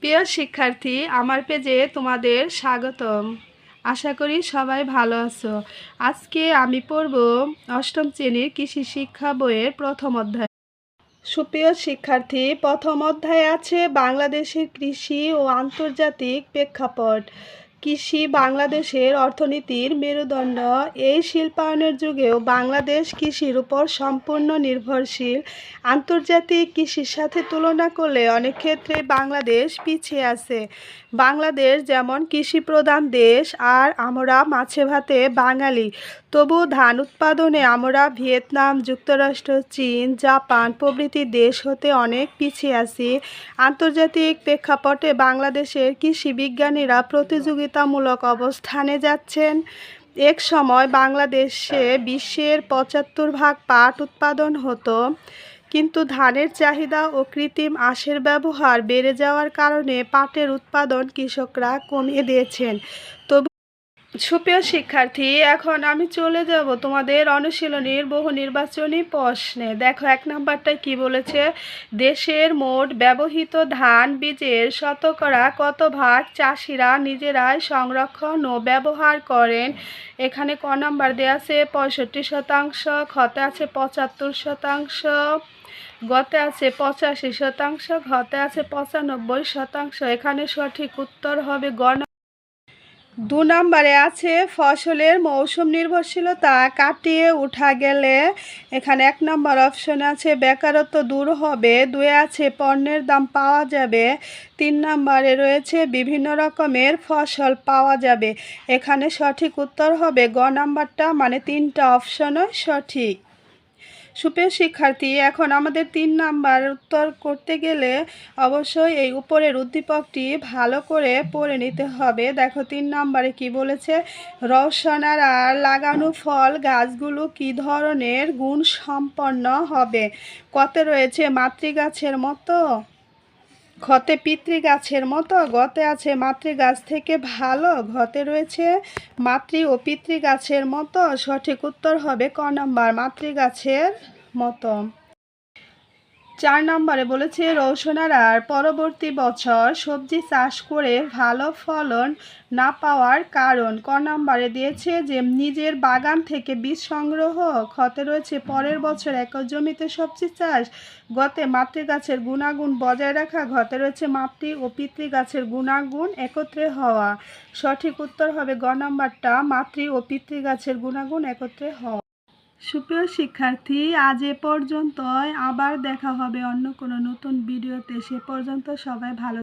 প্রিয় শিক্ষার্থী, আমার পেজে তোমাদের স্বাগতম। আশা করি সবাই ভালো আছো। আজকে আমি পড়ব অষ্টম শ্রেণীর কৃষি শিক্ষা বইয়ের প্রথম অধ্যায়। সুপ্রিয় শিক্ষার্থী, প্রথম অধ্যায়ে আছে বাংলাদেশের কৃষি ও আন্তর্জাতিক প্রেক্ষাপট। কৃষি বাংলাদেশের অর্থনীতির মেরুদণ্ড। এই শিল্পায়নের যুগেও বাংলাদেশ কৃষির উপর সম্পূর্ণ নির্ভরশীল। আন্তর্জাতিক কৃষির সাথে তুলনা করলে অনেক ক্ষেত্রে বাংলাদেশ পিছিয়ে আছে। বাংলাদেশ যেমন কৃষি প্রধান দেশ, আর আমরা মাছে ভাতে বাঙালি। তবু ধান উৎপাদনে আমরা ভিয়েতনাম, যুক্তরাষ্ট্র, চীন, জাপান প্রভৃতি দেশ হতে অনেক পিছিয়ে আছি। আন্তর্জাতিক প্রেক্ষাপটে বাংলাদেশের কৃষি বিজ্ঞানীরা প্রতিযোগিতামূলক অবস্থানে যাচ্ছেন। এক সময় বাংলাদেশে বিশ্বের ৭৫% পাট উৎপাদন হতো, কিন্তু ধানের চাহিদা ও কৃত্রিম আঁশের ব্যবহার বেড়ে যাওয়ার কারণে পাটের উৎপাদন কৃষকরা কমিয়ে দিয়েছেন। তবু সুপ্রিয় শিক্ষার্থী, এখন আমি চলে যাব তোমাদের অনুশীলনীর বহু নির্বাচনী প্রশ্নে। দেখো, ১ নাম্বারটা কি বলেছে? দেশের মোট ব্যবহৃত ধান বীজের শতকরা কত ভাগ চাষিরা নিজেরাই সংরক্ষণ ও ব্যবহার করেন? এখানে ক নাম্বার দেওয়া আছে ৬৫%, খতে আছে ৭৫%, গতে আছে ৮৫%, ঘতে আছে ৯৫%। এখানে সঠিক উত্তর হবে গ। ২ নম্বরে আছে ফসলের মৌসুম নির্ভরশীলতা কাটিয়ে উঠা গেলে। এখানে ১ নম্বর অপশন আছে বেকারত্ব দূর হবে। ২ আছে পণ্যের দাম পাওয়া যাবে। ৩ নম্বরে রয়েছে বিভিন্ন রকমের ফসল পাওয়া যাবে। এখানে সঠিক উত্তর হবে গ নাম্বারটা, মানে ৩টা অপশনই সঠিক। সুপ্রিয় শিক্ষার্থী, এখন আমাদের ৩ নাম্বার উত্তর করতে গেলে অবশ্যই এই উপরের উদ্দীপকটি ভালো করে পড়ে নিতে হবে। দেখো ৩ নাম্বারে কি বলেছে? রওশনার আর লাগানো ফল গাছগুলো কি ধরনের গুণ সম্পন্ন হবে? কতে রয়েছে মাতৃগাছের মতো, খতে পিতৃগাছের মতো, গতে আছে মাতৃগাছ থেকে ভালো, ঘতে রয়েছে মাতৃ ও পিতৃগাছের মতো। সঠিক উত্তর হবে ক নাম্বার, মাতৃগাছের মতো। ৪ নম্বরে বলেছে রওশনার আর পরবর্তী বছর সবজি চাষ করে ভালো ফলন না পাওয়ার কারণ। ক নম্বরে দিয়েছে যে নিজের বাগান থেকে বীজ সংগ্রহ, খতে রয়েছে পরের বছর একই জমিতে সবজি চাষ, গতে মাতৃগাছের গুণাগুণ বজায় রাখা, ঘতে রয়েছে মাতৃ ও পিতৃগাছের গুণাগুণ একত্রে হওয়া। সঠিক উত্তর হবে গ নম্বরটা, মাতৃ ও পিতৃগাছের গুণাগুণ একত্রে হওয়া। সুপ্রিয় শিক্ষার্থী, আজ এ পর্যন্তই। আবার দেখা হবে অন্য কোনো নতুন ভিডিওতে। সে পর্যন্ত সবাই ভালো